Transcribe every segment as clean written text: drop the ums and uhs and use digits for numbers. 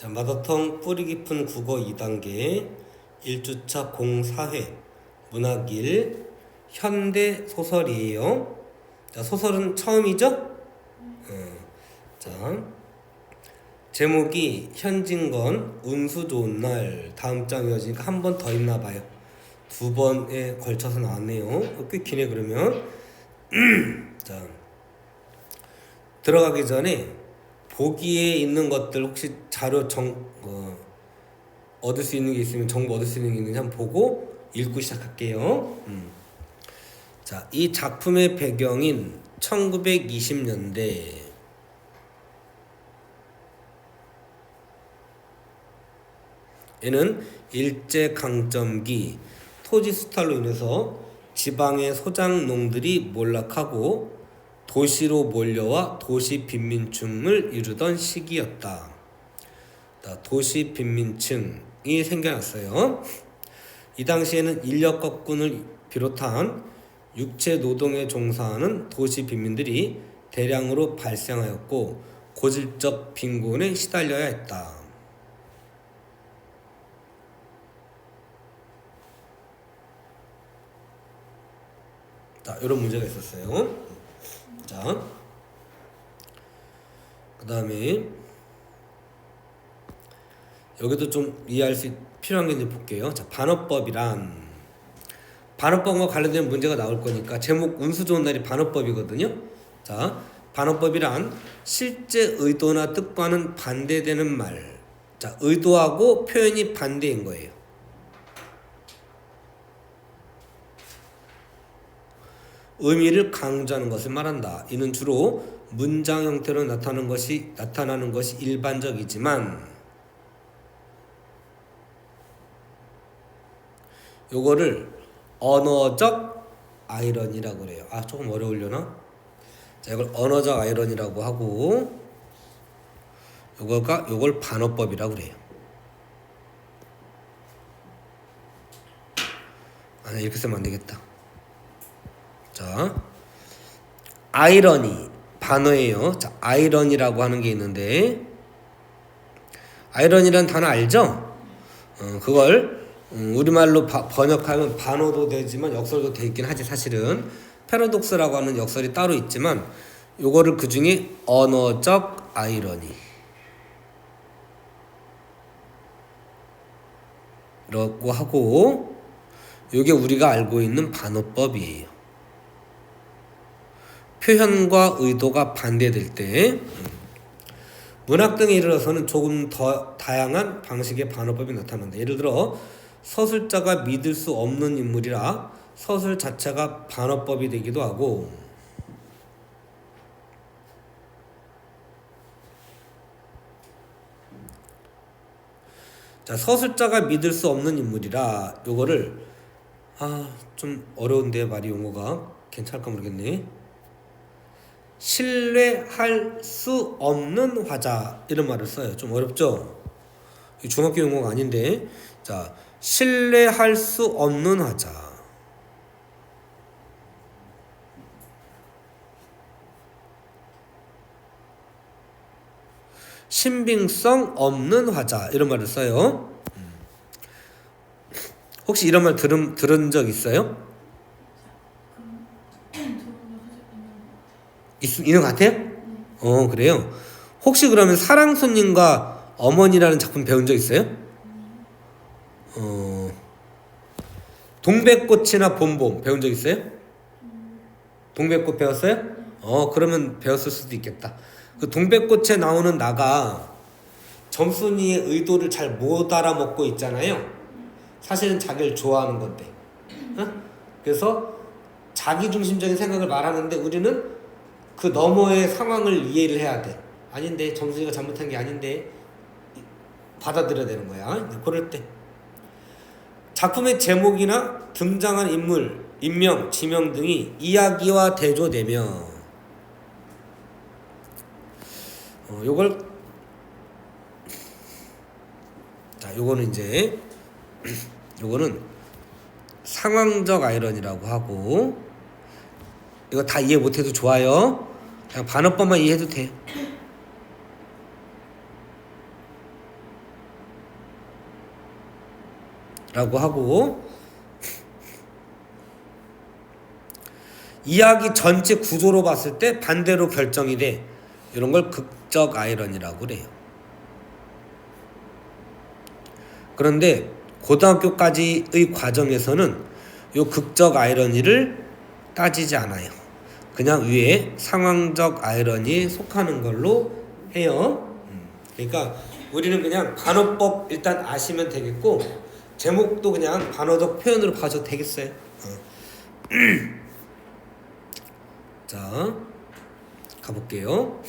자, 마더텅 뿌리 깊은 국어 2단계 1주차 공사회 문학 1 현대 소설이에요. 자, 소설은 처음이죠? 자, 제목이 현진건 운수 좋은 날. 다음 장 이어지니까 한 번 더 있나 봐요. 두 번에 걸쳐서 나왔네요. 꽤 기네 그러면. 자, 들어가기 전에 보기에 있는 것들 혹시 자료 얻을 수 있는 게 있으면 정보 얻을 수 있는 게 있는지 한번 보고 읽고 시작할게요. 자, 이 작품의 배경인 1920년대 에는 일제강점기 토지 수탈로 인해서 지방의 소작농들이 몰락하고 도시로 몰려와 도시 빈민층을 이루던 시기였다. 도시 빈민층이 생겨났어요. 이 당시에는 인력거꾼을 비롯한 육체 노동에 종사하는 도시 빈민들이 대량으로 발생하였고 고질적 빈곤에 시달려야 했다. 자, 이런 문제가 있었어요. 자, 그 다음에 여기도 좀 이해할 수 필요한 게 있는지 볼게요. 자, 반어법이란 반어법과 관련된 문제가 나올 거니까 제목 운수 좋은 날이 반어법이거든요. 자, 반어법이란 실제 의도나 뜻과는 반대되는 말. 자, 의도하고 표현이 반대인 거예요. 의미를 강조하는 것을 말한다. 이는 주로 문장 형태로 나타나는 것이 일반적이지만 요거를 언어적 아이러니라고 그래요. 조금 어려우려나? 자, 이걸 언어적 아이러니라고 하고 요걸 반어법이라고 그래요. 이렇게 쓰면 안 되겠다. 자, 아이러니 반어예요. 자, 아이러니라고 하는 게 있는데 아이러니라는 단어 알죠? 그걸 우리말로 번역하면 반어도 되지만 역설도 돼 있긴 하지. 사실은 패러독스라고 하는 역설이 따로 있지만 요거를 그 중에 언어적 아이러니 라고 하고 요게 우리가 알고 있는 반어법이에요. 표현과 의도가 반대될 때 문학 등에 이르러서는 조금 더 다양한 방식의 반어법이 나타난다. 예를 들어 서술자가 믿을 수 없는 인물이라 서술 자체가 반어법이 되기도 하고 자, 서술자가 믿을 수 없는 인물이라 요거를 좀 어려운데 말이 용어가 괜찮을까 모르겠네. 신뢰할 수 없는 화자 이런 말을 써요. 좀 어렵죠? 중학교 용어가 아닌데 자, 신뢰할 수 없는 화자 신빙성 없는 화자 이런 말을 써요. 혹시 이런 말 들은 적 있어요? 있는 것 같아요? 그래요? 혹시 그러면 사랑손님과 어머니라는 작품 배운 적 있어요? 동백꽃이나 봄봄 배운 적 있어요? 동백꽃 배웠어요? 그러면 배웠을 수도 있겠다. 그 동백꽃에 나오는 나가 점순이의 의도를 잘 못 알아먹고 있잖아요. 사실은 자기를 좋아하는 건데. 그래서 자기중심적인 생각을 말하는데 우리는 그 너머의 상황을 이해를 해야 돼. 아닌데 점순이가 잘못한 게 아닌데 받아들여야 되는 거야. 그럴 때 작품의 제목이나 등장한 인물, 인명, 지명 등이 이야기와 대조되며 요거는 이제 요거는 상황적 아이러니라고 하고 이거 다 이해 못해도 좋아요. 그냥 반어법만 이해해도 돼. 라고 하고, 이야기 전체 구조로 봤을 때 반대로 결정이 돼. 이런 걸 극적 아이러니라고 그래요. 그런데 고등학교까지의 과정에서는 이 극적 아이러니를 따지지 않아요. 그냥 위에 상황적 아이러니에 속하는 걸로 해요. 그러니까 우리는 그냥 반어법 일단 아시면 되겠고, 제목도 그냥 반어적 표현으로 봐도 되겠어요. 자, 가볼게요.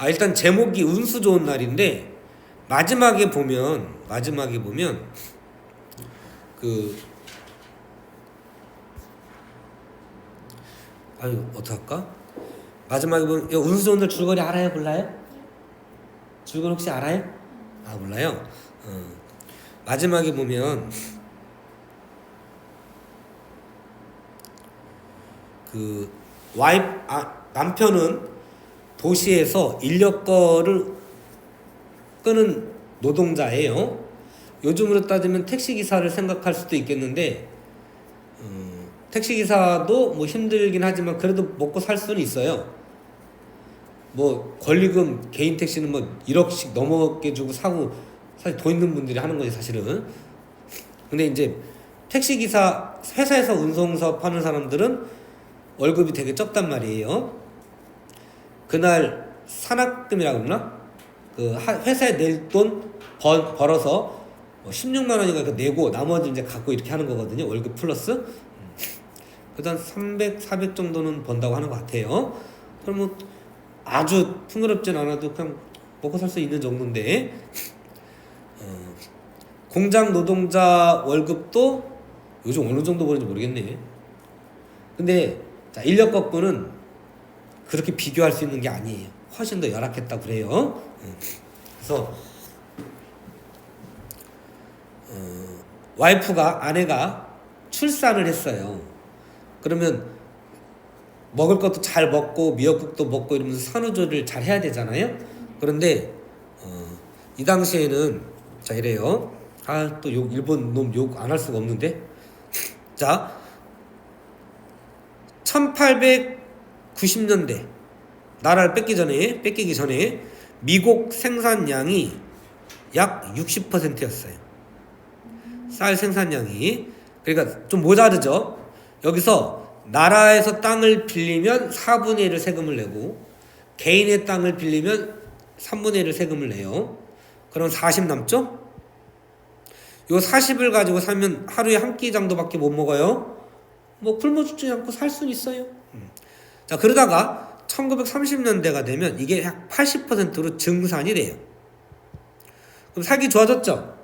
일단 제목이 운수 좋은 날인데, 마지막에 보면 어떡할까? 마지막에 보면 운수 좋은 날 줄거리 알아요? 몰라요? 줄거리 혹시 알아요? 몰라요? 마지막에 보면 남편은 도시에서 인력거를 끄는 노동자예요. 요즘으로 따지면 택시기사를 생각할 수도 있겠는데, 택시기사도 뭐 힘들긴 하지만 그래도 먹고 살 수는 있어요. 뭐 권리금 개인 택시는 뭐 1억씩 넘게 주고 사고, 사실 돈 있는 분들이 하는 거지 사실은. 근데 이제 택시기사 회사에서 운송사업 하는 사람들은 월급이 되게 적단 말이에요. 그날 산학금이라고 그러나? 회사에 낼 돈 벌어서 16만 원인가 내고 나머지 이제 갖고 이렇게 하는 거거든요. 월급 플러스. 그다음 300, 400 정도는 번다고 하는 것 같아요. 그럼 뭐 아주 풍요롭진 않아도 그냥 먹고 살 수 있는 정도인데, 공장 노동자 월급도 요즘 어느 정도 버는지 모르겠네. 근데 인력 거꾸는 그렇게 비교할 수 있는 게 아니에요. 훨씬 더 열악했다 그래요. 그래서 아내가 출산을 했어요. 그러면 먹을 것도 잘 먹고 미역국도 먹고 이러면서 산후조리를 잘 해야 되잖아요. 그런데 이 당시에는 이래요. 또 일본 놈 욕 안 할 수가 없는데. 자, 1890년대 나라를 뺏기기 전에 미국 생산량이 약 60%였어요. 쌀 생산량이. 그러니까 좀 모자르죠. 여기서 나라에서 땅을 빌리면 4분의 1을 세금을 내고, 개인의 땅을 빌리면 3분의 1을 세금을 내요. 그럼 40 남죠? 요 40을 가지고 살면 하루에 한 끼 정도밖에 못 먹어요. 뭐 굶어 죽지 않고 살 수는 있어요. 자, 그러다가 1930년대가 되면 이게 약 80%로 증산이 돼요. 그럼 살기 좋아졌죠?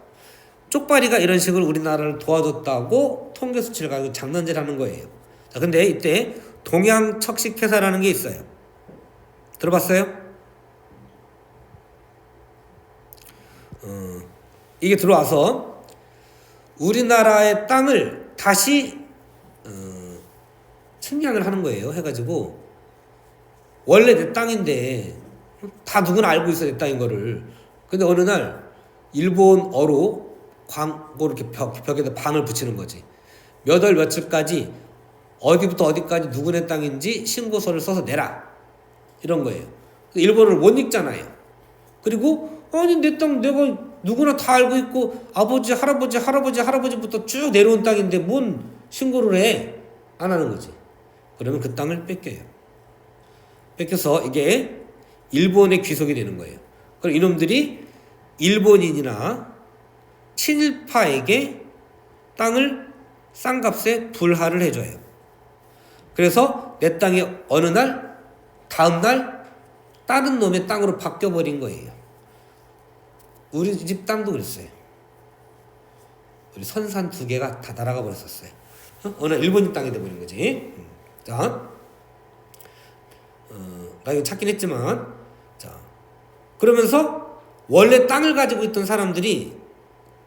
쪽발이가 이런 식으로 우리나라를 도와줬다고 통계 수치를 가지고 장난질 하는 거예요. 자, 근데 이때 동양척식회사라는 게 있어요. 들어봤어요? 이게 들어와서 우리나라의 땅을 다시 측량을 하는 거예요. 해가지고 원래 내 땅인데, 다 누구나 알고 있어 내 땅인 거를. 근데 어느 날 일본어로 광고 이렇게 벽에다 방을 붙이는 거지. 몇 월 며칠까지 어디부터 어디까지 누구네 땅인지 신고서를 써서 내라, 이런 거예요. 일본어를 못 읽잖아요. 그리고 아니 내 땅 내가 누구나 다 알고 있고 아버지 할아버지부터 쭉 내려온 땅인데 뭔 신고를 해? 안 하는 거지. 그러면 그 땅을 뺏겨요. 뺏겨서 이게 일본에 귀속이 되는 거예요. 그럼 이놈들이 일본인이나 친일파에게 땅을 싼 값에 불화를 해줘요. 그래서 내 땅이 어느 날, 다음 날 다른 놈의 땅으로 바뀌어버린 거예요. 우리 집 땅도 그랬어요. 우리 선산 2개가 다 날아가 버렸었어요. 어느 날 일본인 땅이 돼버린 거지. 자, 나 이거 찾긴 했지만, 자, 그러면서 원래 땅을 가지고 있던 사람들이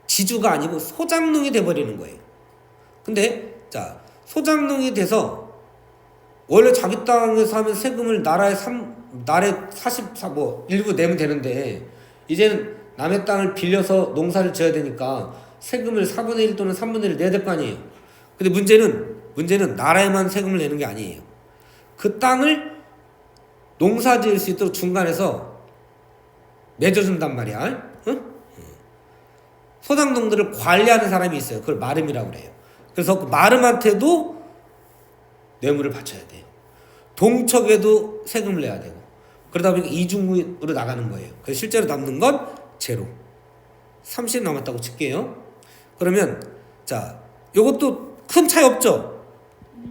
지주가 아니고 소장농이 돼버리는 거예요. 근데 자, 소장농이 돼서 원래 자기 땅에서 하면 세금을 나라에 44, 뭐 일부 내면 되는데, 이제는 남의 땅을 빌려서 농사를 지어야 되니까 세금을 4분의 1 또는 3분의 1 내야 될 거 아니에요. 근데 문제는 나라에만 세금을 내는 게 아니에요. 그 땅을 농사 지을 수 있도록 중간에서 맺어준단 말이야. 응? 소작농들을 관리하는 사람이 있어요. 그걸 마름이라고 그래요. 그래서 그 마름한테도 뇌물을 바쳐야 돼요. 동척에도 세금을 내야 되고. 그러다 보니까 이중으로 나가는 거예요. 그래서 실제로 남는 건 제로. 30 남았다고 칠게요. 그러면 자, 요것도 큰 차이 없죠?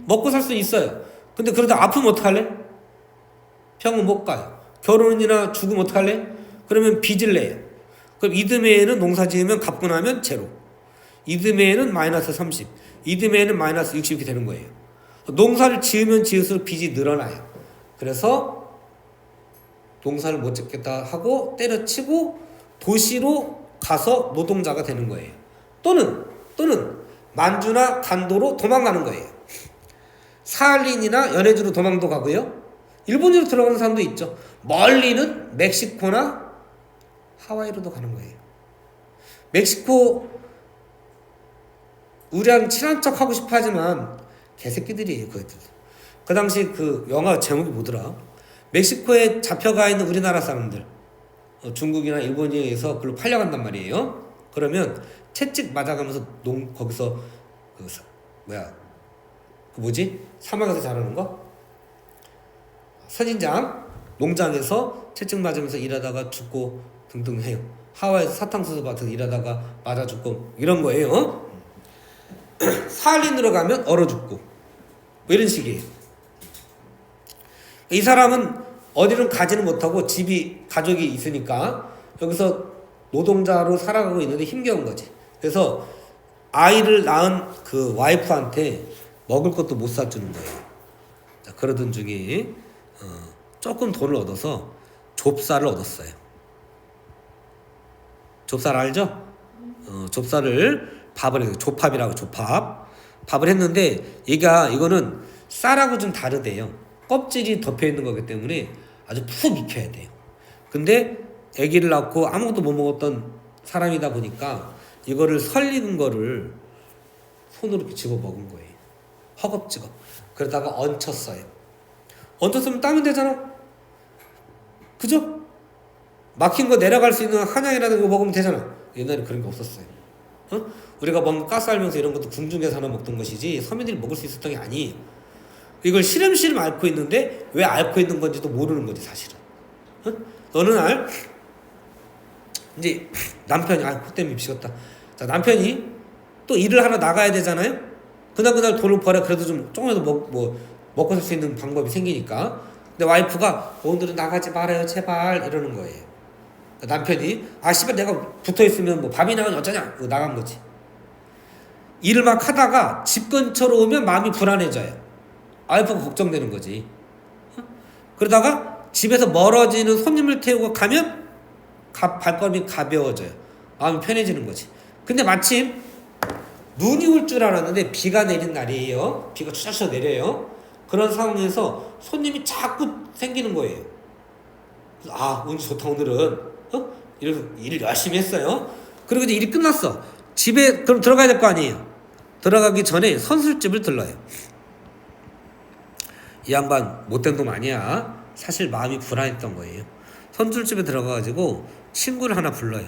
먹고 살 수 있어요. 근데 그러다 아프면 어떡할래? 병원 못 가요. 결혼이나 죽으면 어떡할래? 그러면 빚을 내요. 그럼 이듬해에는 농사 지으면 갚고 나면 제로. 이듬해에는 마이너스 30. 이듬해에는 마이너스 60 이렇게 되는 거예요. 농사를 지으면 지을수록 빚이 늘어나요. 그래서 농사를 못 짓겠다 하고 때려치고 도시로 가서 노동자가 되는 거예요. 또는 만주나 간도로 도망가는 거예요. 사할린이나 연해주로 도망도 가고요. 일본으로 들어가는 사람도 있죠. 멀리는 멕시코나 하와이로도 가는 거예요. 멕시코 우리랑 친한 척 하고 싶어 하지만 개새끼들이에요. 그 당시 그 영화 제목이 뭐더라? 멕시코에 잡혀가 있는 우리나라 사람들, 중국이나 일본에 의해서 그걸로 팔려간단 말이에요. 그러면 채찍 맞아가면서 거기서 사막에서 자라는 거? 선인장 농장에서 채찍 맞으면서 일하다가 죽고 등등 해요. 하와이에서 사탕수수 밭에서 일하다가 맞아 죽고 이런 거예요. 사할린으로 가면 얼어 죽고 뭐 이런 식이에요. 이 사람은 어디를 가지는 못하고 가족이 있으니까 여기서 노동자로 살아가고 있는데 힘겨운 거지. 그래서 아이를 낳은 그 와이프한테 먹을 것도 못 사주는 거예요. 자, 그러던 중에 조금 돈을 얻어서 좁쌀을 얻었어요. 좁쌀 알죠? 좁쌀을 밥을 해서 조팝이라고 밥을 했는데 이거는 쌀하고 좀 다르대요. 껍질이 덮여 있는 거기 때문에 아주 푹 익혀야 돼요. 근데 아기를 낳고 아무것도 못 먹었던 사람이다 보니까 이거를 설익은 거를 손으로 이렇게 집어 먹은 거예요. 허겁지겁. 그러다가 얹혔어요. 얹혔으면 따면 되잖아. 그죠? 막힌 거 내려갈 수 있는 한약이라든가 먹으면 되잖아. 옛날에 그런 게 없었어요. 우리가 먹는 가스 알면서 이런 것도 궁중에서 하나 먹던 것이지 서민들이 먹을 수 있었던 게 아니에요. 이걸 시름시름 앓고 있는데 왜 앓고 있는 건지도 모르는 거지 사실은. 어느 날 이제 남편이 코 때문에 미치겠다. 자, 남편이 또 일을 하러 나가야 되잖아요. 그날 돈을 벌어 그래도 좀 조금이라도 먹고 살 수 있는 방법이 생기니까. 근데 와이프가 오늘은 나가지 말아요 제발 이러는 거예요. 남편이 씨발 내가 붙어있으면 밥이 나가면 어쩌냐 나간 거지. 일을 막 하다가 집 근처로 오면 마음이 불안해져요. 와이프가 걱정되는 거지. 그러다가 집에서 멀어지는 손님을 태우고 가면 발걸음이 가벼워져요. 마음이 편해지는 거지. 근데 마침 눈이 올 줄 알았는데 비가 내린 날이에요. 비가 추적추적 내려요. 그런 상황에서 손님이 자꾸 생기는 거예요. 운이 좋다 오늘은. 이래서 일을 열심히 했어요. 그리고 이제 일이 끝났어. 집에 그럼 들어가야 될 거 아니에요. 들어가기 전에 선술집을 들러요. 이 양반 못된 놈 아니야. 사실 마음이 불안했던 거예요. 선술집에 들어가가지고 친구를 하나 불러요.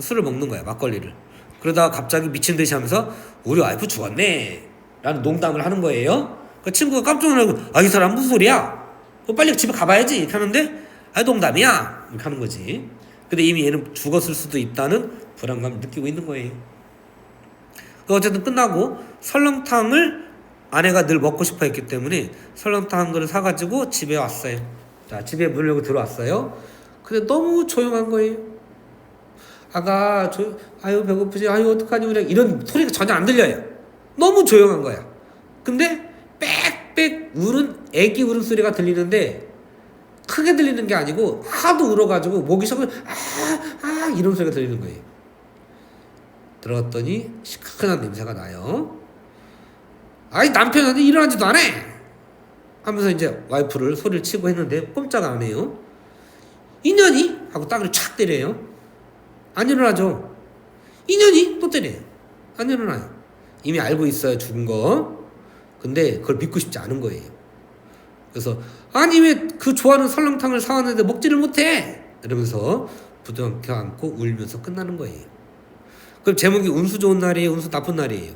술을 먹는 거야, 막걸리를. 그러다가 갑자기 미친 듯이 하면서 우리 와이프 죽었네 라는 농담을 하는 거예요. 그 친구가 깜짝 놀라고 이 사람 무슨 소리야? 빨리 집에 가봐야지 이렇게 하는데 농담이야 이렇게 하는 거지. 근데 이미 얘는 죽었을 수도 있다는 불안감을 느끼고 있는 거예요. 어쨌든 끝나고 설렁탕을 아내가 늘 먹고 싶어 했기 때문에 설렁탕 한 그릇 사가지고 집에 왔어요. 자, 집에 문을 열고 들어왔어요. 근데 너무 조용한 거예요. 아가 배고프지 어떡하니 이런 소리가 전혀 안 들려요. 너무 조용한 거야. 근데 빽빽 애기 울음소리가 들리는데 크게 들리는 게 아니고 하도 울어가지고 목이 쉬고 이런 소리가 들리는 거예요. 들어갔더니 시큰한 냄새가 나요. 남편한테 일어나지도 않아 하면서 이제 와이프를 소리를 치고 했는데 꼼짝 안 해요. 인연이? 하고 땅을 착 때려요. 안 일어나죠. 2년이 또 때려요. 안 일어나요. 이미 알고 있어요, 죽은 거. 근데 그걸 믿고 싶지 않은 거예요. 그래서 아니 왜 그 좋아하는 설렁탕을 사왔는데 먹지를 못해? 이러면서 부둥켜 안고 울면서 끝나는 거예요. 그럼 제목이 운수 좋은 날이에요, 운수 나쁜 날이에요?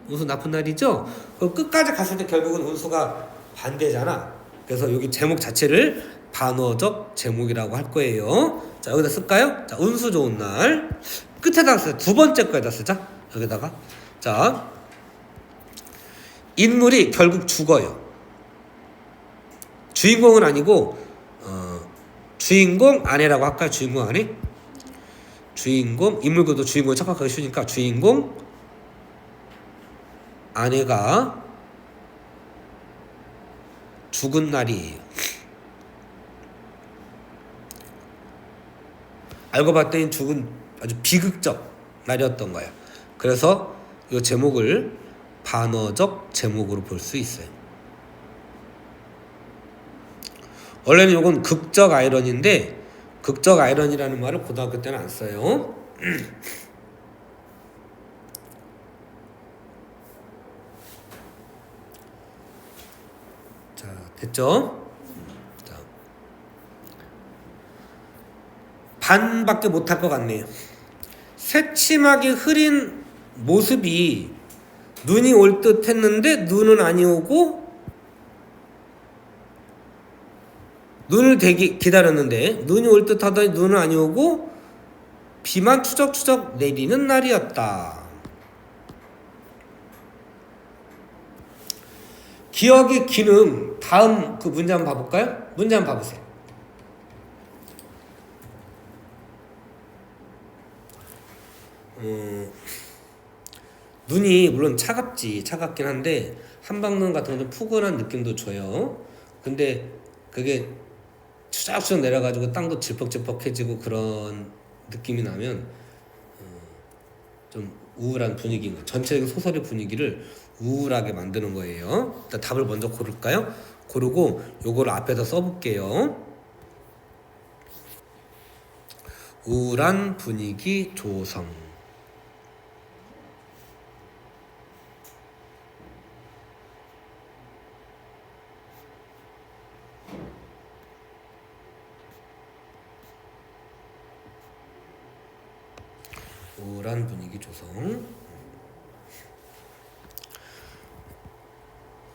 운수 나쁜 날이죠? 그럼 끝까지 갔을 때 결국은 운수가 반대잖아. 그래서 여기 제목 자체를 반어적 제목이라고 할 거예요. 자, 여기다 쓸까요? 자, 운수 좋은 날. 끝에다 쓰자. 두 번째 거에다 쓰자. 여기다가. 자, 인물이 결국 죽어요. 주인공은 아니고 주인공 아내라고 할까요? 주인공 아내? 주인공 인물도 주인공을 착각하기 쉬우니까 주인공 아내가 죽은 날이에요. 알고 봤더니 죽은 아주 비극적 날이었던 거야. 그래서 이 제목을 반어적 제목으로 볼 수 있어요. 원래는 이건 극적 아이러니인데 극적 아이러니라는 말을 고등학교 때는 안 써요. 자, 됐죠? 자, 반밖에 못할 것 같네요. 새침하게 흐린 모습이 눈이 올 듯 했는데 눈은 아니 오고 눈을 기다렸는데 눈이 올 듯 하더니 눈은 아니 오고 비만 추적추적 내리는 날이었다. 기억의 기능 다음 그 문제 한번 봐볼까요? 문제 한번 봐보세요. 눈이 물론 차갑긴 한데 한방눈 같은 건 좀 푸근한 느낌도 줘요. 근데 그게 추적추적 내려가지고 땅도 질퍽질퍽해지고 그런 느낌이 나면 좀 우울한 분위기인 거예요. 전체적인 소설의 분위기를 우울하게 만드는 거예요. 일단 답을 먼저 고를까요? 고르고 요거를 앞에다 써볼게요. 우울한 분위기 조성. 우울한 분위기 조성.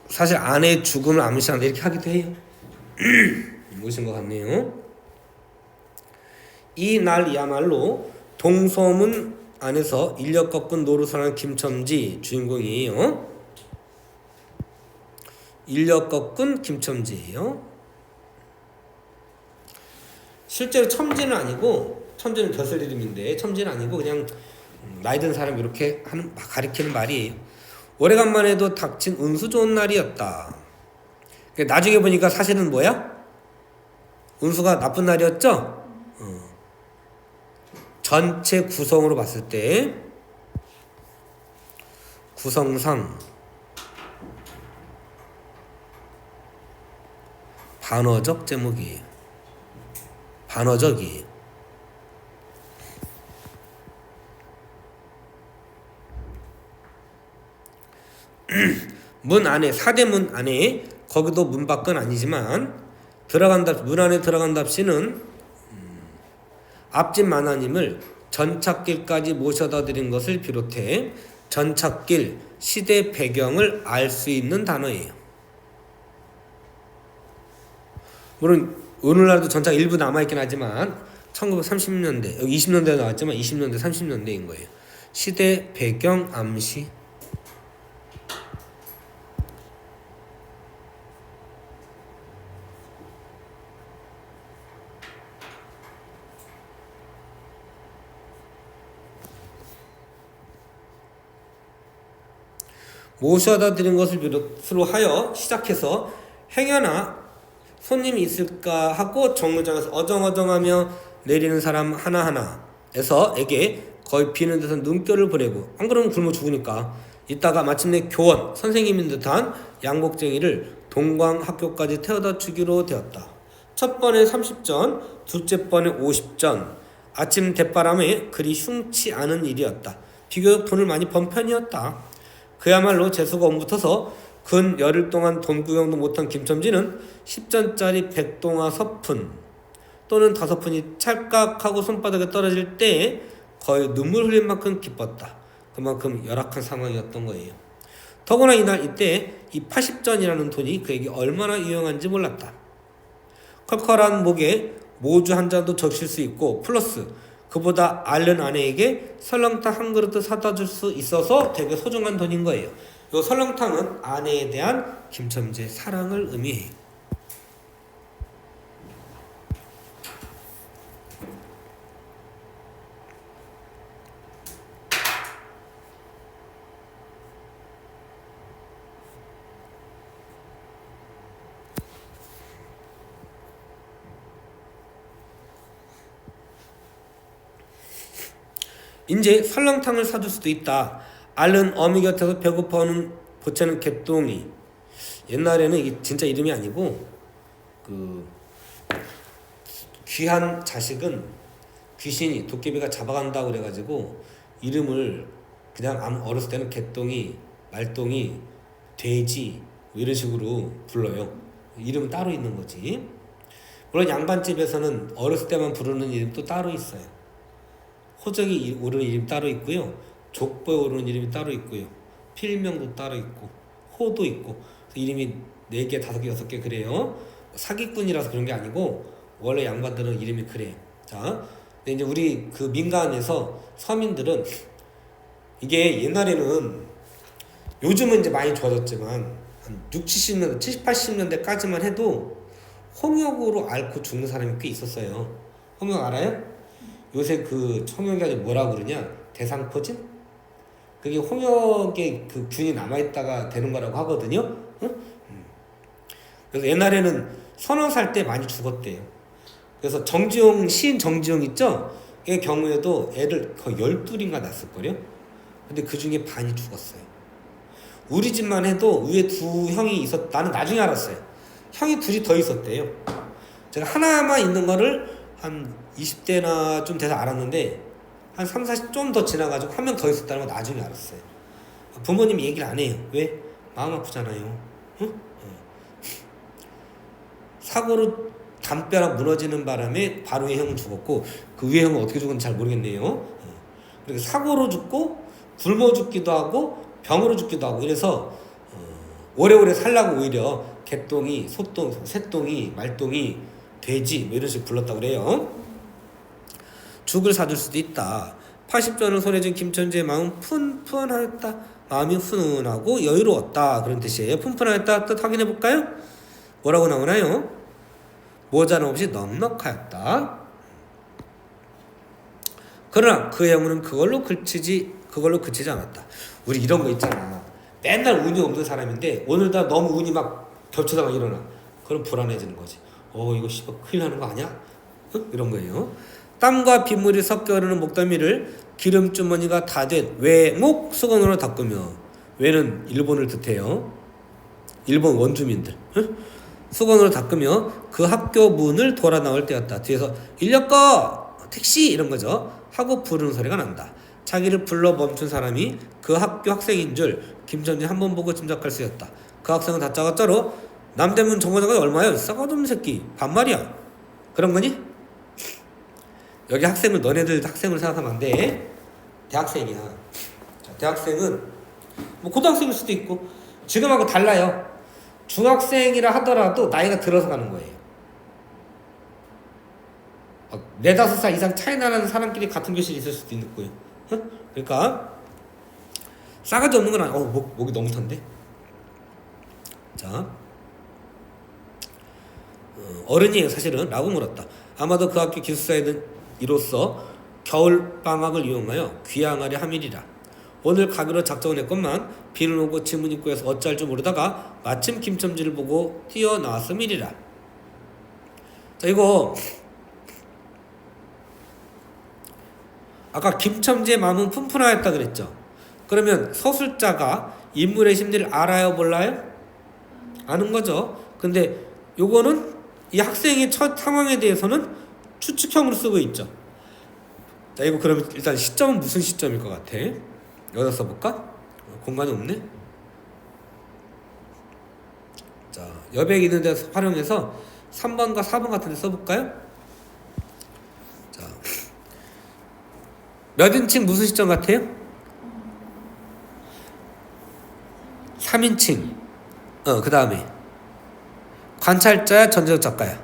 사실 아내의 죽음을 암시한다 이렇게 하기도 해요. 모르신 것 같네요. 이 날이야말로 동서문 안에서 인력 꺾은 노루사랑 김첨지 주인공이에요. 인력 꺾은 김첨지예요. 실제로 첨지는 아니고 첨지는 벼슬 이름인데 첨지는 아니고 그냥 나이 든 사람 이렇게 가리키는 말이에요. 오래간만에도 닥친 운수 좋은 날이었다. 나중에 보니까 사실은 뭐야? 운수가 나쁜 날이었죠? 전체 구성으로 봤을 때 구성상 반어적 제목이에요. 반어적이에요. 문 안에 사대문 안에 거기도 문 밖은 아니지만 문 안에 들어간답시는 앞집 만화님을 전찻길까지 모셔다 드린 것을 비롯해 전찻길 시대 배경을 알 수 있는 단어예요. 물론 오늘날도 전차 일부 남아있긴 하지만 1930년대 여기 20년대 나왔지만 20년대 30년대인 거예요. 시대 배경 암시. 모셔다 드린 것을 비롯으로 하여 시작해서 행여나 손님이 있을까 하고 정류장에서 어정어정하며 내리는 사람 하나하나에서에게 거의 비는 듯한 눈결을 보내고 안 그러면 굶어 죽으니까 이따가 마침내 교원 선생님인 듯한 양복쟁이를 동광학교까지 태워다 주기로 되었다. 첫 번에 30전, 둘째 번에 50전, 아침 대바람에 그리 흉치 않은 일이었다. 비교적 돈을 많이 번 편이었다. 그야말로 재수가 옴붙어서 근 열흘 동안 돈 구경도 못한 김첨지는 10전짜리 백동화 서푼 또는 5푼이 찰깍하고 손바닥에 떨어질 때에 거의 눈물 흘릴 만큼 기뻤다. 그만큼 열악한 상황이었던 거예요. 더구나 이날 이때 이 80전이라는 돈이 그에게 얼마나 유용한지 몰랐다. 컬컬한 목에 모주 한 잔도 적실 수 있고 플러스 그보다 앓는 아내에게 설렁탕 한 그릇도 사다 줄 수 있어서 되게 소중한 돈인 거예요. 이 설렁탕은 아내에 대한 김첨지의 사랑을 의미해요. 이제 설렁탕을 사줄 수도 있다. 앓는 어미 곁에서 배고파하는 보채는 개똥이. 옛날에는 이게 진짜 이름이 아니고 그 귀한 자식은 귀신이 도깨비가 잡아간다고 그래가지고 이름을 그냥 어렸을 때는 개똥이, 말똥이, 돼지 뭐 이런 식으로 불러요. 이름은 따로 있는 거지. 물론 양반집에서는 어렸을 때만 부르는 이름도 따로 있어요. 호적이 오르는 이름이 따로 있고요. 족보에 오르는 이름이 따로 있고요. 필명도 따로 있고 호도 있고 이름이 4개, 5개, 6개 그래요. 사기꾼이라서 그런 게 아니고 원래 양반들은 이름이 그래요. 자, 근데 이제 우리 그 민간에서 서민들은 이게 옛날에는 요즘은 이제 많이 좋아졌지만 한 60, 70년대, 70, 80년대까지만 해도 홍역으로 앓고 죽는 사람이 꽤 있었어요. 홍역 알아요? 요새 그 홍역이 아주 뭐라 그러냐? 대상포진? 그게 홍역에 그 균이 남아있다가 되는 거라고 하거든요. 응? 그래서 옛날에는 서너 살 때 많이 죽었대요. 그래서 정지용, 시인 정지용 있죠? 그 경우에도 애를 거의 12인가 낳았을걸요? 근데 그 중에 반이 죽었어요. 우리 집만 해도 위에 2형이 나는 나중에 알았어요. 형이 2이 더 있었대요. 제가 하나만 있는 거를 한 20대나 좀 돼서 알았는데 한 3, 40 좀 더 지나가지고 한 명 더 있었다는 거 나중에 알았어요. 부모님이 얘기를 안 해요. 왜? 마음 아프잖아요. 응? 사고로 담벼락 무너지는 바람에 바로 위에 형은 죽었고 그 위에 형은 어떻게 죽었는지 잘 모르겠네요. 그리고 사고로 죽고 굶어 죽기도 하고 병으로 죽기도 하고 이래서 오래오래 살라고 오히려 개똥이, 소똥, 새똥이, 말똥이, 돼지 뭐 이런 식으로 불렀다고 그래요. 죽을 사줄 수도 있다. 80전을 손에 쥔 김첨지의 마음은 푼푼하였다. 마음이 훈훈하고 여유로웠다. 그런 뜻이에요. 푼푼하였다. 뜻 확인해 볼까요? 뭐라고 나오나요? 모자람 없이 넉넉하였다. 그러나 그의 영혼은 그걸로 그치지 않았다. 우리 이런 거 있잖아. 맨날 운이 없는 사람인데 오늘따라 너무 운이 막 겹쳐다가 일어나. 그럼 불안해지는 거지. 이거 씨발 큰일 나는 거 아니야? 이런 거예요. 땀과 빗물이 섞여 흐르는 목덜미를 기름주머니가 다 된 외목 수건으로 닦으며, 외는 일본을 뜻해요. 일본 원주민들. 수건으로 닦으며 그 학교 문을 돌아 나올 때였다. 뒤에서 인력거 택시 이런 거죠. 하고 부르는 소리가 난다. 자기를 불러 멈춘 사람이 그 학교 학생인 줄 김첨지 한 번 보고 짐작할 수 있었다. 그 학생은 다짜고짜로 남대문 정거장이 얼마야? 싸가지 새끼 반말이야. 그런 거니? 여기 학생을 너네들 학생을 생각하면 안 돼. 대학생이야. 자, 대학생은 뭐 고등학생일 수도 있고 지금하고 달라요. 중학생이라 하더라도 나이가 들어서 가는 거예요. 4-5살 이상 차이 나는 사람끼리 같은 교실에 있을 수도 있고요. 그러니까 싸가지 없는 건 아니야. 목이 너무 탄데. 자, 어른이에요 사실은 라고 물었다. 아마도 그 학교 기숙사에는 이로써 겨울방학을 이용하여 귀향하려 함이리라. 오늘 가기로 작정을 했건만 비는 오고 지문 입구에서 어찌할 줄 모르다가 마침 김첨지를 보고 뛰어나왔음이리라. 자, 이거 아까 김첨지의 마음은 푼푼하였다 그랬죠. 그러면 서술자가 인물의 심리를 알아요 몰라요? 아는 거죠. 근데 요거는 이 학생의 첫 상황에 대해서는 추측형으로 쓰고 있죠. 자, 이거 그러면 일단 시점은 무슨 시점일 것 같아? 여기다 써볼까? 공간이 없네. 자, 여백 있는 데 활용해서 3번과 4번 같은 데 써볼까요? 자, 몇 인칭 무슨 시점 같아요? 3인칭. 그 다음에 관찰자야, 전제적 작가야?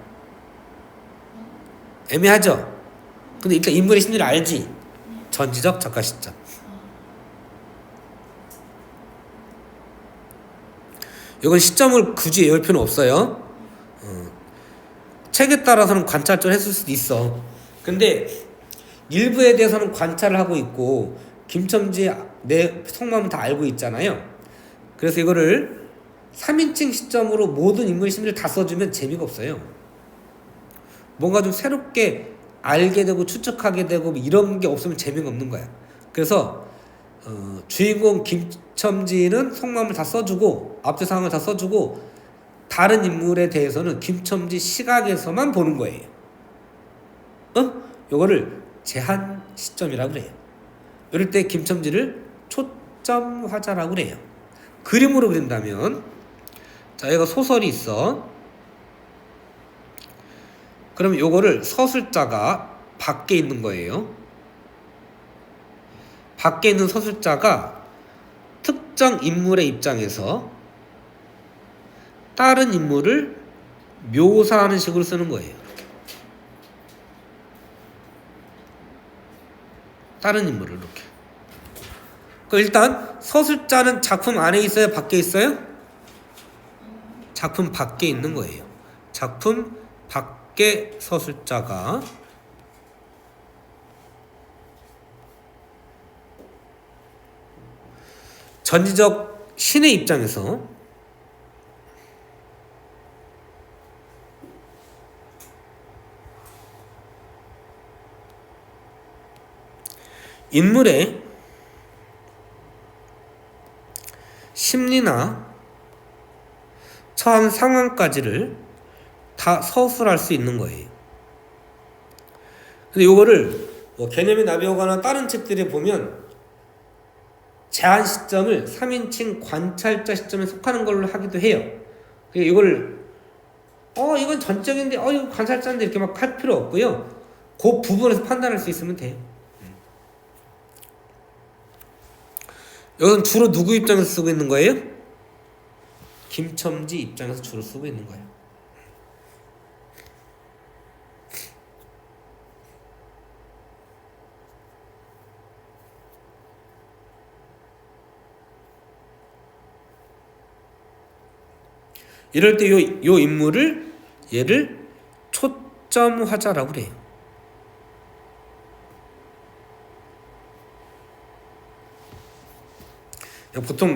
애매하죠? 근데 일단 인물의 심리를 알지? 전지적 작가 시점. 이건 시점을 굳이 외울 필요는 없어요. 책에 따라서는 관찰적으로 했을 수도 있어. 근데 일부에 대해서는 관찰을 하고 있고 김첨지 내 속마음을 다 알고 있잖아요. 그래서 이거를 3인칭 시점으로 모든 인물의 심리를 다 써주면 재미가 없어요. 뭔가 좀 새롭게 알게 되고 추측하게 되고 이런 게 없으면 재미가 없는 거야. 그래서 주인공 김첨지는 속마음을 다 써주고 앞뒤 상황을 다 써주고 다른 인물에 대해서는 김첨지 시각에서만 보는 거예요. 요거를 제한 시점이라고 그래요. 이럴 때 김첨지를 초점 화자라고 그래요. 그림으로 그린다면, 자, 얘가 소설이 있어. 그럼 요거를 서술자가 밖에 있는 거예요. 밖에 있는 서술자가 특정 인물의 입장에서 다른 인물을 묘사하는 식으로 쓰는 거예요. 다른 인물을 이렇게. 그럼 일단 서술자는 작품 안에 있어요? 밖에 있어요? 작품 밖에 있는 거예요. 작품 밖에 서술자가 전지적 신의 입장에서 인물의 심리나 처한 상황까지를 다 서술할 수 있는 거예요. 근데 이거를 개념의 나비효과나 다른 책들에 보면 제한 시점을 3인칭 관찰자 시점에 속하는 걸로 하기도 해요. 이걸 이건 전적인데 이거 관찰자인데 이렇게 막 할 필요 없고요. 그 부분에서 판단할 수 있으면 돼요. 여기는 주로 누구 입장에서 쓰고 있는 거예요? 김첨지 입장에서 주로 쓰고 있는 거예요. 이럴 때 요 인물을 얘를 초점 화자라고 그래요. 보통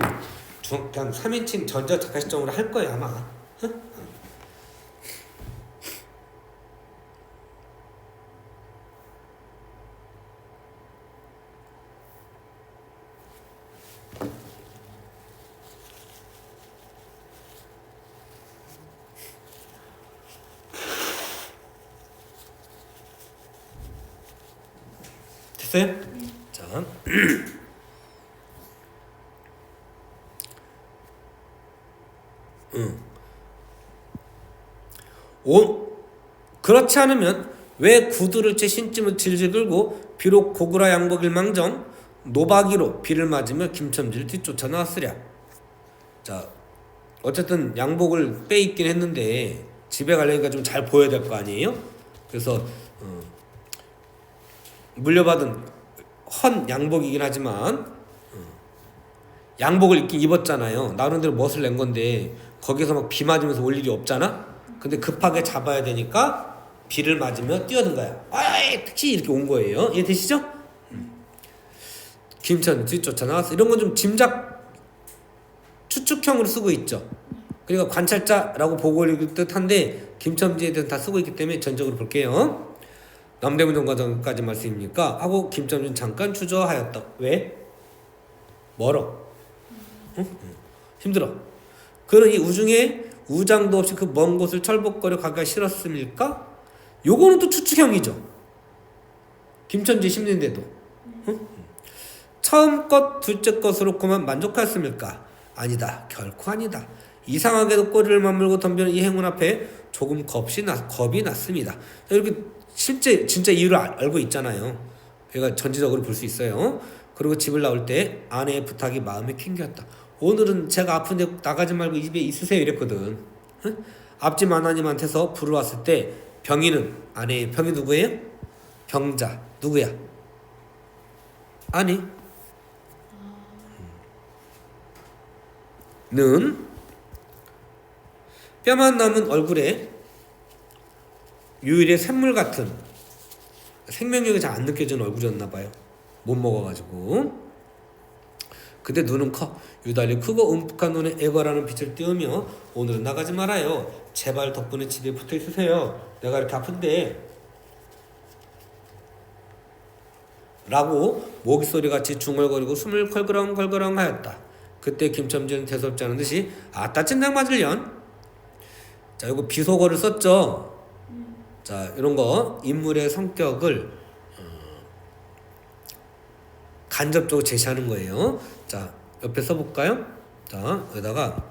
그냥 3인칭 전자 작가 시점으로 할 거예요 아마. 됐어요? 자. 그렇지 않으면 왜 구두를 채 신쯤을 질질 끌고 비록 고구라 양복일망정 노박이로 비를 맞으며 김첨지를 뒤쫓아 나왔으랴. 자, 어쨌든 양복을 빼입긴 했는데 집에 가려니까 좀 잘 보여야 될 거 아니에요? 그래서 물려받은 헌 양복이긴 하지만 양복을 입긴 입었잖아요. 나름대로 멋을 낸 건데 거기서 막 비 맞으면서 올 일이 없잖아. 근데 급하게 잡아야 되니까 비를 맞으며 뛰어든 거야. 택시 이렇게 온 거예요. 이해되시죠? 김첨지 쫓아 나왔어. 이런 건 좀 짐작 추측형으로 쓰고 있죠. 그러니까 관찰자라고 보고 읽을 듯한데 김첨지에 대해서 다 쓰고 있기 때문에 전적으로 볼게요. 남대문 정과정까지 말씀입니까? 하고 김첨지는 잠깐 주저하였다. 왜? 멀어. 힘들어. 그는 이 우중에 우장도 없이 그 먼 곳을 철복거려 가기가 싫었습니까? 요거는 또 추측형이죠. 김첨지 심는데도. 응? 처음 것 둘째 것으로 그만 만족하였습니까? 아니다. 결코 아니다. 이상하게도 꼬리를 맞물고 덤비는 이 행운 앞에 조금 겁이 났습니다. 이렇게 실제 진짜 이유를 알고 있잖아요. 그러니까 전지적으로 볼 수 있어요. 그리고 집을 나올 때 아내의 부탁이 마음에 캥겼다. 오늘은 제가 아픈데 나가지 말고 이 집에 있으세요 이랬거든. 응? 앞집 아나님한테서 부르러 왔을 때 병인은 아내의 병이 누구예요? 병자 누구야? 아니 는 뼈만 남은 얼굴에 유일의 샘물 같은 생명력이 잘 안 느껴지는 얼굴이었나 봐요. 못 먹어가지고. 그때 눈은 커 유달리 크고 움푹한 눈에 애걸하는 빛을 띄우며 오늘은 나가지 말아요. 제발 덕분에 집에 붙어 있으세요. 내가 이렇게 아픈데 라고 모기소리같이 중얼거리고 숨을 걸그렁걸그렁 하였다. 그때 김첨지는 대수롭지 않은 듯이 아따 찐장 맞을련. 자, 이거 비속어를 썼죠. 자, 이런 거 인물의 성격을 간접적으로 제시하는 거예요. 자, 옆에 써볼까요? 자, 여기다가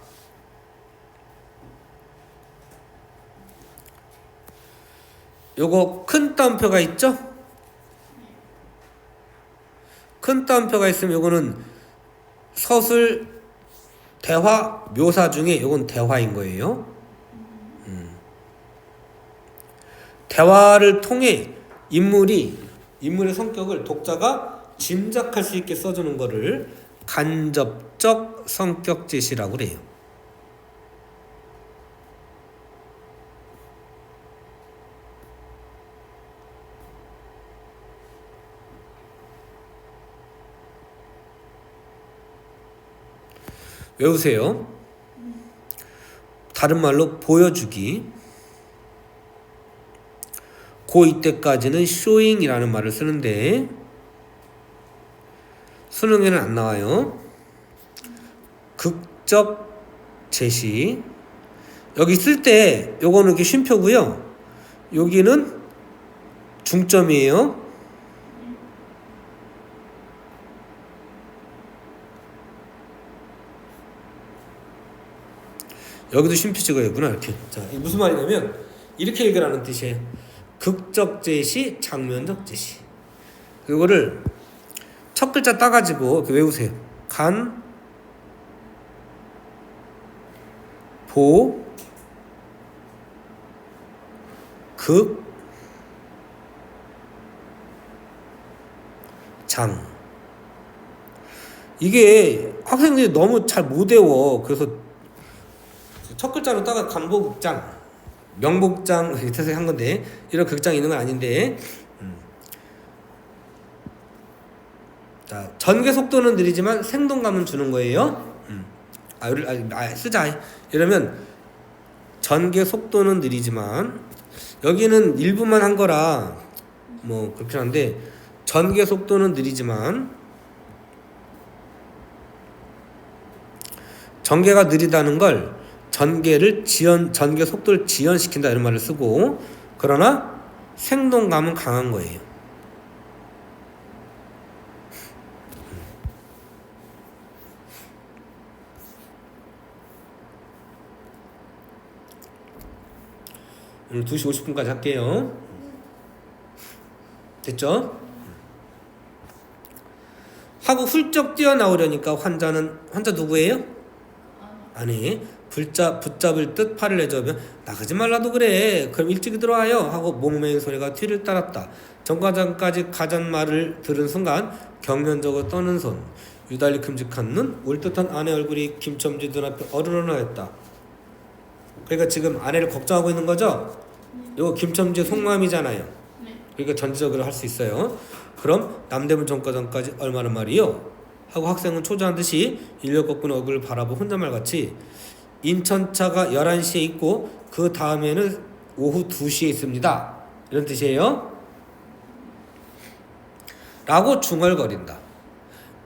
요거 큰 따옴표가 있죠? 큰 따옴표가 있으면 요거는 서술 대화 묘사 중에 요건 대화인 거예요. 대화를 통해 인물의 성격을 독자가 짐작할 수 있게 써주는 거를 간접적 성격 제시라고 그래요. 외우세요. 다른 말로 보여주기. 고2 때까지는 showing이라는 말을 쓰는데 수능에는 안 나와요. 극적 제시. 여기 쓸 때 요거는 이렇게 쉼표고요. 여기는 중점이에요. 여기도 쉼표 찍어야구나 이렇게. 자, 이게 무슨 말이냐면 이렇게 얘기하는 뜻이에요. 극적 제시, 장면적 제시. 이거를 첫 글자 따가지고 이렇게 외우세요. 간, 보, 극, 장. 이게 학생들이 너무 잘 못 외워. 그래서 첫 글자로 따가 간보극장, 명복장 이렇게 한 건데 이런 극장이 있는 건 아닌데. 자, 전개 속도는 느리지만 생동감은 주는 거예요. 쓰자. 이러면 전개 속도는 느리지만 여기는 일부만 한 거라 뭐 그렇긴 한데 전개 속도는 느리지만 전개가 느리다는 걸 전개 속도를 지연시킨다 이런 말을 쓰고 그러나 생동감은 강한 거예요. 오늘 2시 50분까지 할게요. 됐죠? 하고 훌쩍 뛰어나오려니까 환자 누구예요? 아니 붙잡을 듯 팔을 내저으며 나가지 말라도 그래. 그럼 일찍 들어와요 하고 목매인 소리가 뒤를 따랐다. 정과장까지 가잔 말을 들은 순간 경련적으로 떠는 손, 유달리 큼직한 눈, 울듯한 아내 얼굴이 김첨지 눈앞에 어른어른하였다. 그러니까 지금 아내를 걱정하고 있는 거죠? 이거 김첨지의 속마음이잖아요. 그러니까 전지적으로 할 수 있어요. 그럼 남대문 정과장까지 얼마나 말이요? 하고 학생은 초조한 듯이 인력 꺾은 얼굴을 바라보 혼잣말같이 인천차가 11시에 있고 그 다음에는 오후 2시에 있습니다. 이런 뜻이에요. 라고 중얼거린다.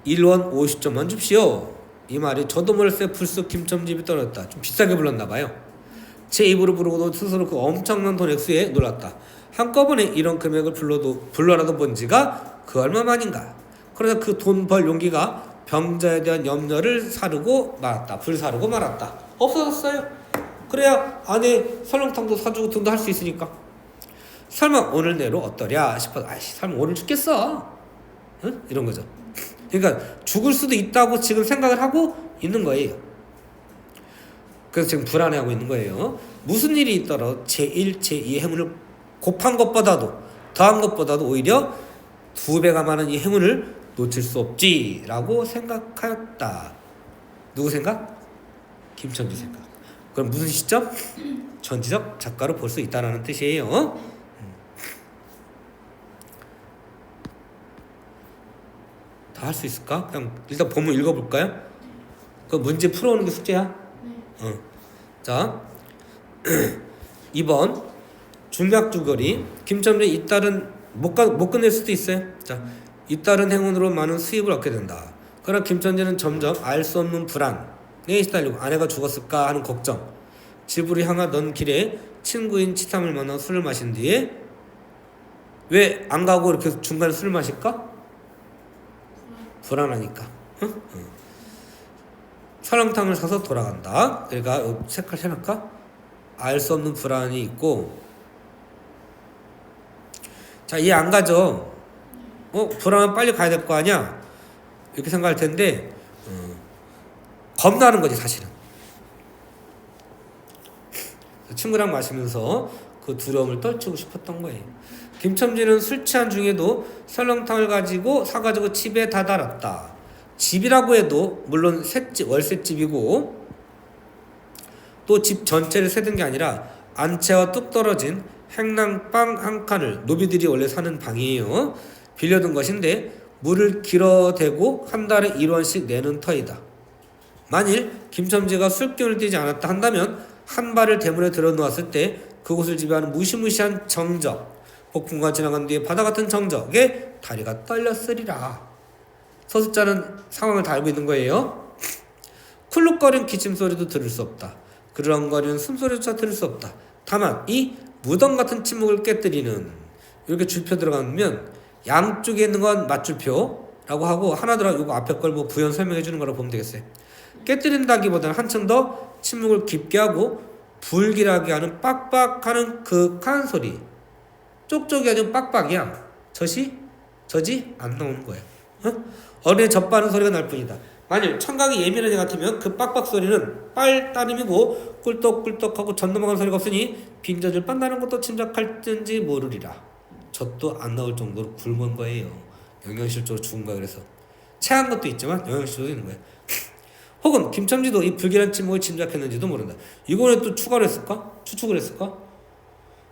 1원 50점만 줍시오. 이 말이 저도 모르게 불쑥 김첨지입이 떨어졌다. 좀 비싸게 불렀나봐요. 제 입으로 부르고도 스스로 그 엄청난 돈 액수에 놀랐다. 한꺼번에 이런 금액을 불러라도 본 지가 그 얼마만인가. 그래서 그 돈 벌 용기가 병자에 대한 염려를 사르고 말았다. 불사르고 말았다. 없어졌어요. 그래야 아내 설렁탕도 사주고 등도 할 수 있으니까. 설마 오늘 내로 어떠랴 싶어. 아이씨, 설마 오늘 죽겠어. 응? 이런 거죠. 그러니까 죽을 수도 있다고 지금 생각을 하고 있는 거예요. 그래서 지금 불안해하고 있는 거예요. 무슨 일이 있더라도 제1, 제2의 행운을 곱한 것보다도 더한 것보다도 오히려 2배가 많은 이 행운을 놓칠 수 없지라고 생각하였다. 누구 생각? 김천지 생각. 그럼 무슨 시점? 전지적 작가로 볼 수 있다는 뜻이에요. 다 할 수 있을까? 그냥 일단 본문 읽어볼까요? 그 문제 풀어오는 게 숙제야. 자, 2번 중략주거리. 김첨지 이딸은 못 끝낼 수도 있어요. 자, 이딸은 행운으로 많은 수입을 얻게 된다. 그러나 김천지는 점점 알 수 없는 불안에 시달리고 아내가 죽었을까 하는 걱정, 집으로 향하던 길에 친구인 치삼을 만나 술을 마신 뒤에 왜 안 가고 이렇게 중간에 술을 마실까? 불안하니까. 설렁탕을 사서 돌아간다. 그러니까 색깔 해놓을까? 알 수 없는 불안이 있고, 자, 이해 안 가죠? 불안하면 빨리 가야 될 거 아니야? 이렇게 생각할 텐데, 겁나는 거지 사실은. 친구랑 마시면서 그 두려움을 떨치고 싶었던 거예요. 김첨지는 술 취한 중에도 설렁탕을 사가지고 집에 다다랐다. 집이라고 해도 물론 월세집이고 또 집 전체를 세든 게 아니라 안채와 뚝 떨어진 행랑방 한 칸을 노비들이 원래 사는 방이에요. 빌려둔 것인데 물을 길어대고 한 달에 1원씩 내는 터이다. 만일 김첨지가 술기운을 띠지 않았다 한다면 한 발을 대문에 들어놓았을 때 그곳을 지배하는 무시무시한 정적, 폭풍과 지나간 뒤에 바다 같은 정적에 다리가 떨렸으리라. 서술자는 상황을 다 알고 있는 거예요. 쿨룩거리는 기침소리도 들을 수 없다. 그르렁거리는 숨소리조차 들을 수 없다. 다만 이 무덤 같은 침묵을 깨뜨리는, 이렇게 줄표 들어가면 양쪽에 있는 건 맞줄표라고 하고 하나 들어 이거 앞에 걸 뭐 부연 설명해 주는 거라고 보면 되겠어요. 깨뜨린다기보다는 한층 더 침묵을 깊게 하고 불길하게 하는 빡빡하는 극한 소리. 쪽쪽이 아니고 빡빡이야. 저지 안 나오는 거야. 어린애 젖바는 소리가 날 뿐이다. 만일 청각이 예민한 애 같으면 그 빡빡 소리는 빨 따름이고 꿀떡꿀떡하고 젖 넘어가는 소리가 없으니 빈젖을 빤다는 것도 짐작할든지 모르리라. 젖도 안 나올 정도로 굶은 거예요. 영양실조로 죽은 거야. 그래서 체한 것도 있지만 영양실조도 있는 거야. 혹은 김첨지도 이 불길한 침묵을 짐작했는지도 모른다. 이거는 또 추가로 했을까? 추측을 했을까?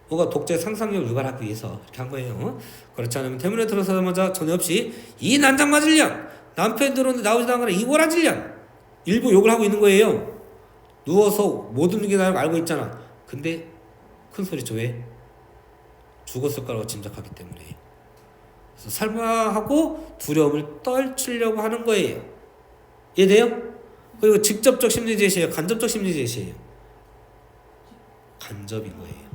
뭐가 독자의 상상력을 유발하기 위해서 이렇게 한 거예요. 그렇지 않으면 대문에 들어서자마자 전혀 없이 이 난장 맞을련, 남편이 들어오는데 나오지도 않거나 이 오라질련, 일부 욕을 하고 있는 거예요. 누워서 못 움직이는 걸 알고 있잖아. 근데 큰 소리죠. 왜? 죽었을 거라고 짐작하기 때문에. 그래서 설마 하고 두려움을 떨치려고 하는 거예요. 이해돼요? 그리고 직접적 심리 제시예요, 간접적 심리 제시예요? 간접인 거예요.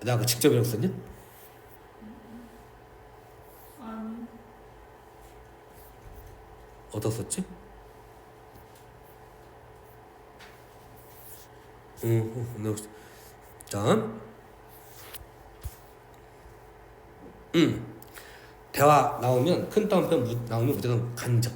나 그 직접이라고 썼냐? 어디다 썼지? 자, 대화 나오면 큰 따옴표 나오면 무조건 간접.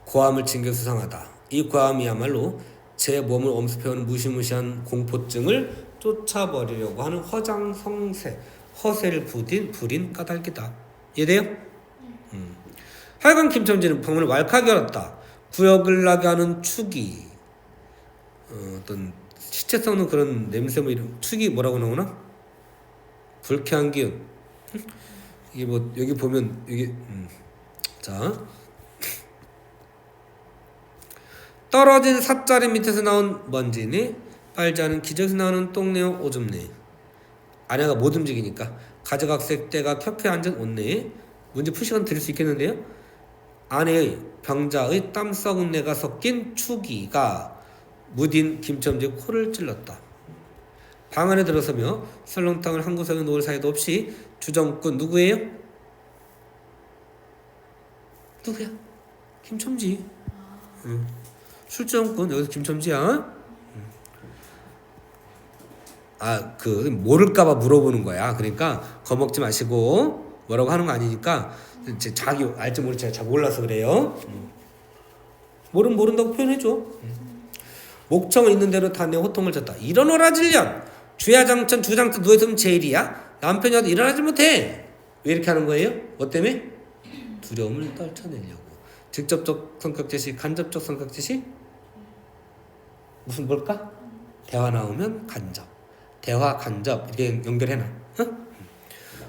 고함을 징겨 수상하다. 이 고함이야말로 제 몸을 엄습해오는 무시무시한 공포증을 쫓아버리려고 하는 허장성세, 허세를 부린 까닭이다. 이해돼요? 하여간 김첨지는 방문을 왈칵 열었다. 구역을 나게 하는 축이, 어떤 시체 썩는 그런 냄새 뭐 이런 축이 뭐라고 나오나? 불쾌한 기운. 이게 뭐 여기 보면 이게 자, 떨어진 사짜리 밑에서 나온 먼지니 빨지 않은 기적에서 나오는 똥내와 오줌내. 아내가 못 움직이니까 가지각색 때가 켜켜이 앉은 옷내. 문제 풀 시간 드릴 수 있겠는데요. 아내의 병자의 땀 썩은 내가 섞인 추기가 무딘 김첨지의 코를 찔렀다. 방 안에 들어서며 설렁탕을 한 구석에 놓을 사이도 없이 주정꾼 누구예요? 누구야? 김첨지. 술주정꾼 여기서 김첨지야. 모를까봐 물어보는 거야. 그러니까 겁먹지 마시고 뭐라고 하는 거 아니니까 이제 자기 알지 모를지 잘 몰라서 그래요. 모른다고 표현해줘. 목청은 있는 대로 다 내 호통을 쳤다. 일어나라 질련. 주야장천 주장터 누워있으면 제일이야. 남편이 와도 일어나지 못해. 왜 이렇게 하는 거예요? 뭐 때문에? 두려움을 떨쳐내려고. 직접적 성격 제시, 간접적 성격 제시? 무슨 뭘까? 대화 나오면 간접. 대화 간접 이렇게 연결해놔. 응?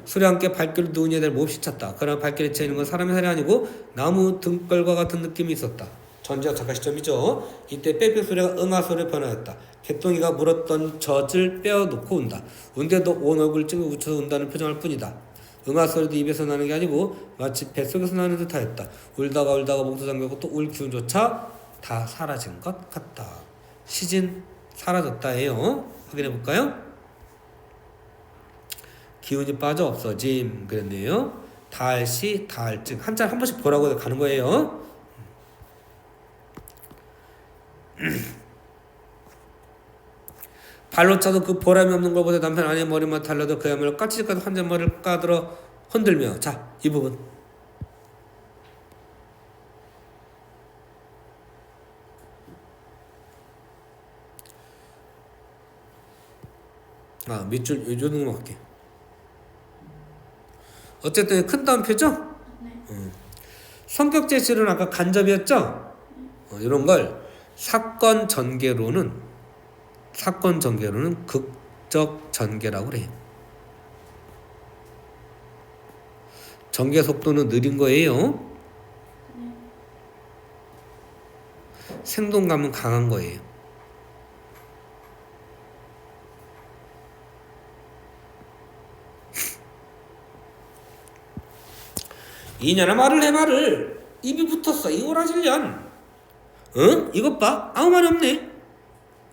술에 함께 발길을 누운 여자를 몹시 찼다. 그러나 발길에 채이는 건 사람의 살이 아니고 나무 등걸과 같은 느낌이 있었다. 전지적 작가 시점이죠. 이때 빽빽 소리가 응아 소리로 변하였다. 개똥이가 물었던 젖을 빼어놓고 운다. 운데도 온 얼굴을 찡긋 웃쳐서 운다는 표정할 뿐이다. 응아 소리도 입에서 나는 게 아니고 마치 뱃속에서 나는 듯하였다. 울다가 목도 잠겼고 또 울 기운조차 다 사라진 것 같다. 시진 사라졌다예요. 확인해 볼까요? 기운이 빠져 없어짐 그랬네요. 다할시 다할증 한자 한 번씩 보라고 가는 거예요. 발로 차도 그 보람이 없는 것보다 남편 아내의 머리만 달라도 그야말로 까치집까지 환자머리를 까들어 흔들며. 자, 이 부분 밑줄 요 정도만 할게. 어쨌든 큰 따옴표죠? 네. 성격 제시는 아까 간접이었죠? 이런 걸 사건 전개로는 극적 전개라고 그래요. 전개 속도는 느린 거예요. 생동감은 강한 거예요. 이년아 말을 해 말을. 입이 붙었어 이 오라질년. 응? 이것 봐 아무 말이 없네.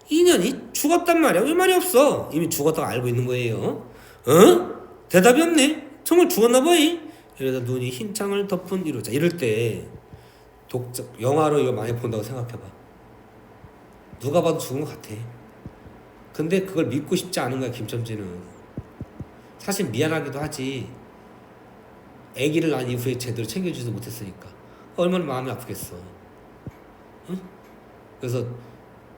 이년이 죽었단 말이야. 왜 말이 없어? 이미 죽었다고 알고 있는 거예요. 응? 대답이 없네. 정말 죽었나 봐이. 이러다 눈이 흰 창을 덮은 이로자. 이럴 때 영화로 이거 많이 본다고 생각해봐. 누가 봐도 죽은 것 같아. 근데 그걸 믿고 싶지 않은 거야 김첨지는. 사실 미안하기도 하지. 아기를 낳은 이후에 제대로 챙겨주지도 못했으니까 얼마나 마음이 아프겠어. 응? 그래서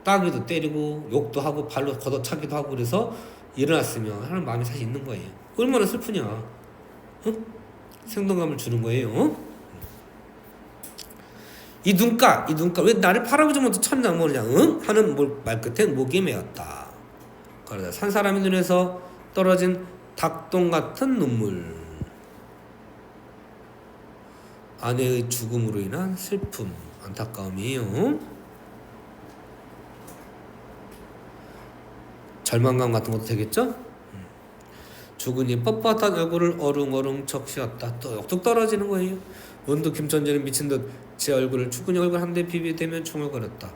따귀도 때리고 욕도 하고 발로 걷어차기도 하고 그래서 일어났으면 하는 마음이 사실 있는 거예요. 얼마나 슬프냐. 응? 생동감을 주는 거예요. 이 눈가 왜 나를 바라보지 못해 천장 모르냐. 응? 하는 말 끝에 목이 메었다. 그러다 산 사람의 눈에서 떨어진 닭똥 같은 눈물. 아내의 죽음으로 인한 슬픔, 안타까움이에요. 절망감 같은 것도 되겠죠? 죽으니 뻣뻣한 얼굴을 어릉어릉 적시었다. 뚝뚝 떨어지는 거예요. 문득 김천재는 미친 듯 제 얼굴을 죽은이 얼굴 한 대 비비대면 총을거렸다.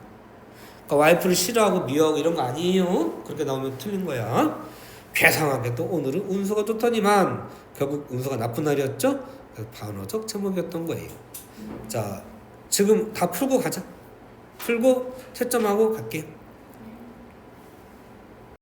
그러니까 와이프를 싫어하고 미워하고 이런 거 아니에요. 그렇게 나오면 틀린 거야. 괴상하게도 오늘은 운수가 좋더니만 결국 운수가 나쁜 날이었죠. 반어적 제목이었던 거예요. 자, 지금 다 풀고 가자. 풀고 채점하고 갈게요.